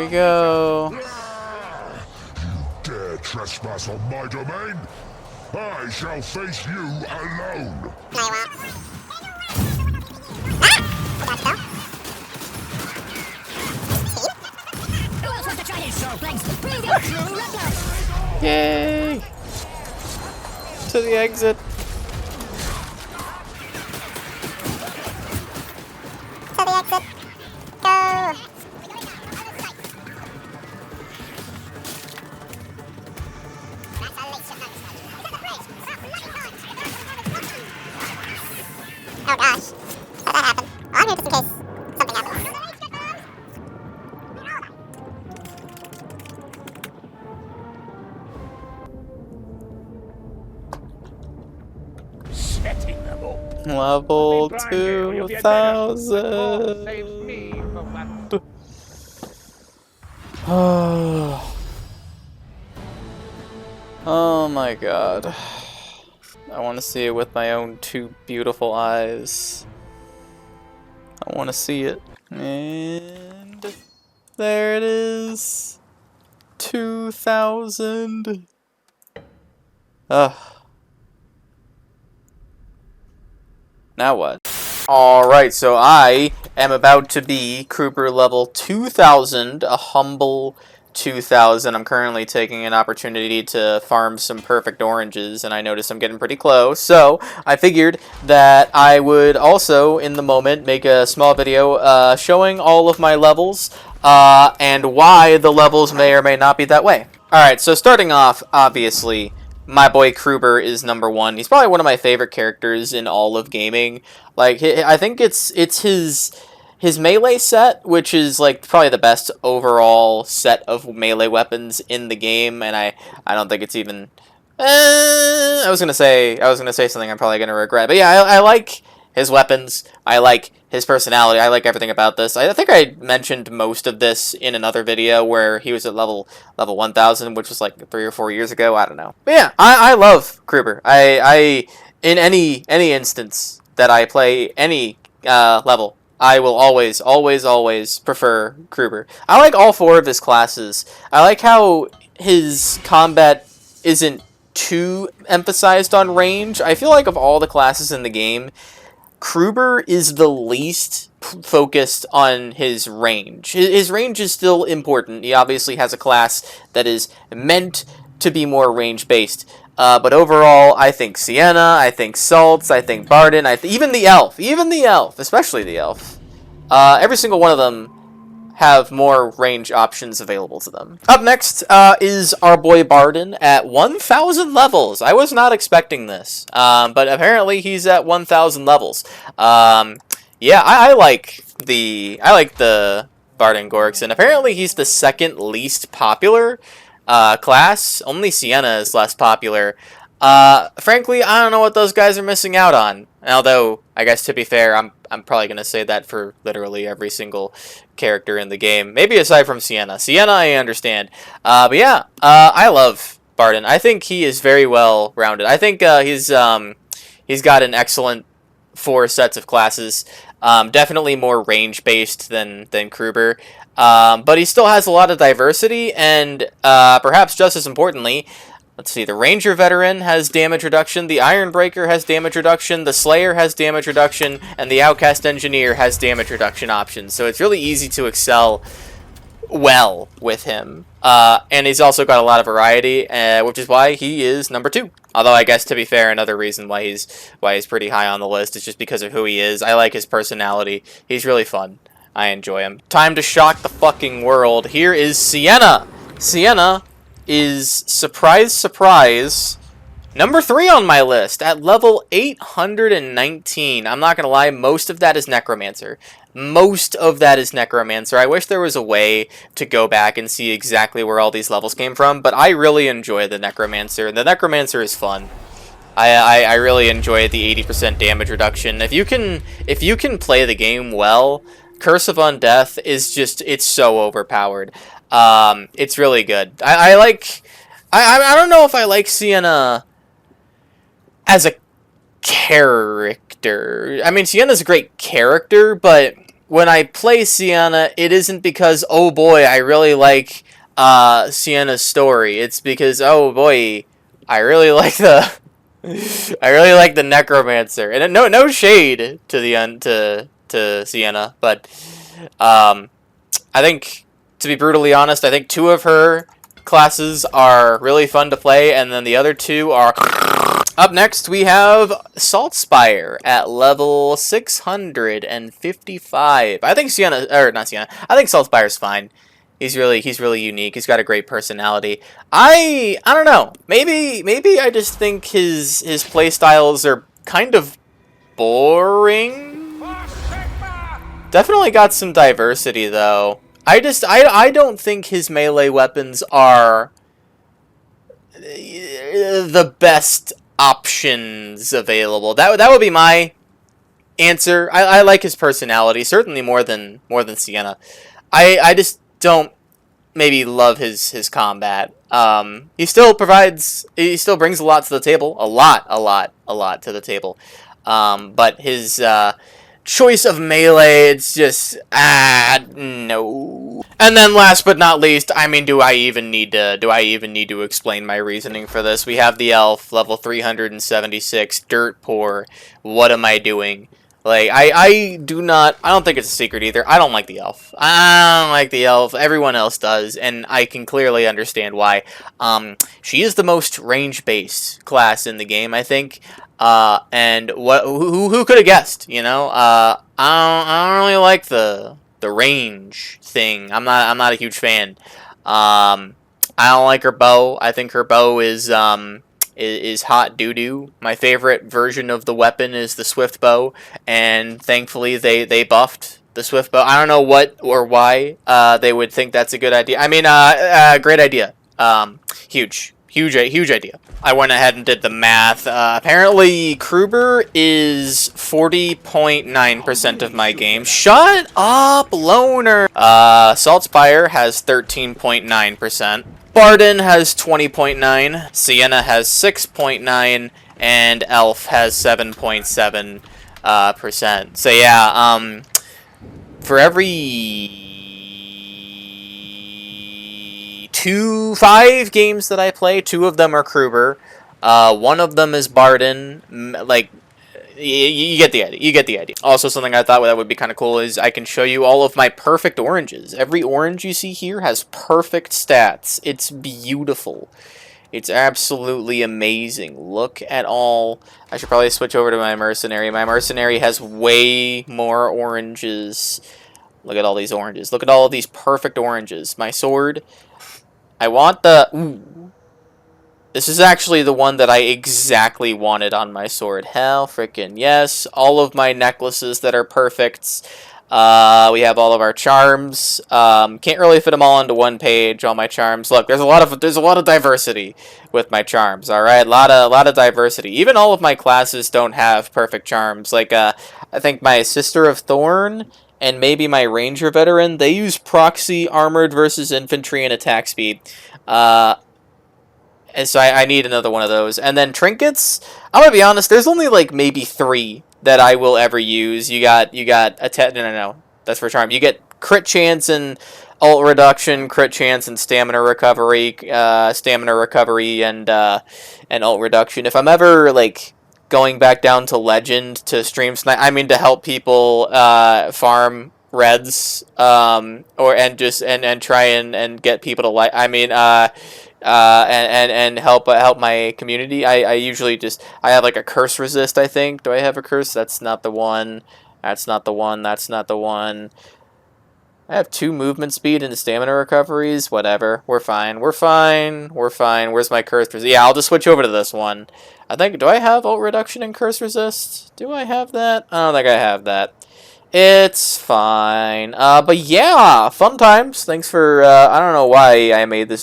we go. You dare trespass on my domain? I shall face you alone. No, you won't. Ah! Forgot to go. Who else wants to try this, Showflex? Bring your true record! Yay! To the exit. To the exit. Go! Oh gosh. How'd that happen? Oh, I'm here just in case something happens. Setting them up. Level Blind you, you'll be a dead end. But Paul saves me from that. Oh my god. I want to see it with my own two beautiful eyes. I want to see it. And there it is. 2,000. Ugh. Now what? Alright, so I am about to be Kruber level 2,000, a humble 2,000. I'm currently taking an opportunity to farm some perfect oranges, and I notice I'm getting pretty close. So I figured that I would also, in the moment, make a small video showing all of my levels and why the levels may or may not be that way. Alright, so starting off, obviously, my boy Kruber is #1. He's probably one of my favorite characters in all of gaming. Like, I think it's his melee set, which is like probably the best overall set of melee weapons in the game, and I don't think it's even. I was gonna say something I'm probably gonna regret, but yeah, I like his weapons. I like his personality. I like everything about this. I think I mentioned most of this in another video where he was at level 1,000, which was like 3 or 4 years ago. I don't know. But yeah, I love Kruber. I in any instance that I play any level, I will always prefer Kruber. I like all 4 of his classes. I like how his combat isn't too emphasized on range. I feel like of all the classes in the game, Kruber is the least focused on his range. His range is still important. He obviously has a class that is meant to be more range-based. But overall, I think Sienna, I think Saltz, I think Barden, even the Elf, especially the Elf. Every single one of them have more range options available to them. Up next is our boy Barden at 1,000 levels. I was not expecting this, but apparently he's at 1,000 levels. Yeah, I like the Barden Gorks, and apparently he's the second least popular class. Only Sienna is less popular. Frankly, I don't know what those guys are missing out on. Although, I guess to be fair, I'm probably going to say that for literally every single character in the game. Maybe aside from Sienna. Sienna, I understand. But yeah, I love Barden. I think he is very well rounded. I think he's got an excellent 4 sets of classes. Definitely more range based than Kruber. But he still has a lot of diversity, and perhaps just as importantly, let's see, the Ranger Veteran has damage reduction, the Ironbreaker has damage reduction, the Slayer has damage reduction, and the Outcast Engineer has damage reduction options. So it's really easy to excel well with him. And he's also got a lot of variety, which is why he is #2. Although I guess to be fair, another reason why he's pretty high on the list is just because of who he is. I like his personality. He's really fun. I enjoy him. Time to shock the fucking world. Here is Sienna. Sienna is, surprise, surprise, #3 on my list at level 819. I'm not going to lie, most of that is Necromancer. Most of that is Necromancer. I wish there was a way to go back and see exactly where all these levels came from, but I really enjoy the Necromancer. The Necromancer is fun. I really enjoy the 80% damage reduction. If you can play the game well, Curse of Undeath is just, it's so overpowered. It's really good. I don't know if I like Sienna as a character. I mean, Sienna's a great character, but when I play Sienna, it isn't because, oh boy, I really like Sienna's story. It's because, oh boy, I really like the I really like the necromancer. And no shade to to Sienna, but I think, to be brutally honest, I think 2 of her classes are really fun to play, and then the other 2 are... Up next, we have Saltspire at level 655. I think Sienna, or not Sienna, I think Saltspire's fine. He's really unique. He's got a great personality. I don't know. Maybe I just think his play styles are kind of boring. Definitely got some diversity though. I don't think his melee weapons are the best options available. That would be my answer. I like his personality, certainly more than Sienna. I just don't maybe love his combat. He still brings a lot to the table. A lot to the table. But his choice of melee, it's just no. And then last but not least, I mean, do I even need to explain my reasoning for this? We have the elf, level 376, dirt poor. What am I doing? Like, I don't think it's a secret either. I don't like the elf. I don't like the elf. Everyone else does, and I can clearly understand why. She is the most range-based class in the game, I think. And who could have guessed, you know? I don't really like the range thing. I'm not a huge fan. I don't like her bow. I think her bow is hot doo-doo. My favorite version of the weapon is the swift bow, and thankfully they buffed the swift bow. I don't know what or why they would think that's a good idea. I mean, great idea. Huge idea. I went ahead and did the math. Apparently, Kruber is 40.9% of my game. Shut up, loner! Saltspire has 13.9%. Barden has 20.9, Sienna has 6.9, and Elf has 7.7%. So yeah, for every 5 games that I play, 2 of them are Kruber, 1 of them is Barden. Like, you get the idea. You get the idea. Also, something I thought that would be kind of cool is I can show you all of my perfect oranges. Every orange you see here has perfect stats. It's beautiful. It's absolutely amazing. Look at all... I should probably switch over to my mercenary. My mercenary has way more oranges. Look at all these oranges. Look at all of these perfect oranges. My sword... I want the... Ooh. This is actually the one that I exactly wanted on my sword. Hell freaking yes. All of my necklaces that are perfect. We have all of our charms. Can't really fit them all onto one page, all my charms. Look, there's a lot of diversity with my charms, alright? A lot of diversity. Even all of my classes don't have perfect charms. Like, I think my Sister of Thorn and maybe my Ranger Veteran, they use proxy, armored versus infantry, and attack speed. And so I need another one of those. And then trinkets, I'm gonna be honest, there's only like maybe 3 that I will ever use. You got no, that's for charm. You get crit chance and ult reduction, crit chance and stamina recovery, and ult reduction. If I'm ever like going back down to legend to stream snipe, I mean to help people farm reds, and try and get people to like. I mean and help my community. I usually just I have like a curse resist. I think. Do I have a curse? That's not the one. That's not the one. That's not the one. I have 2 movement speed and stamina recoveries. Whatever. We're fine. We're fine. We're fine. Where's my curse resist? Yeah, I'll just switch over to this one. I think. Do I have ult reduction and curse resist? Do I have that? I don't think I have that. It's fine. But yeah, fun times. Thanks for. I don't know why I made this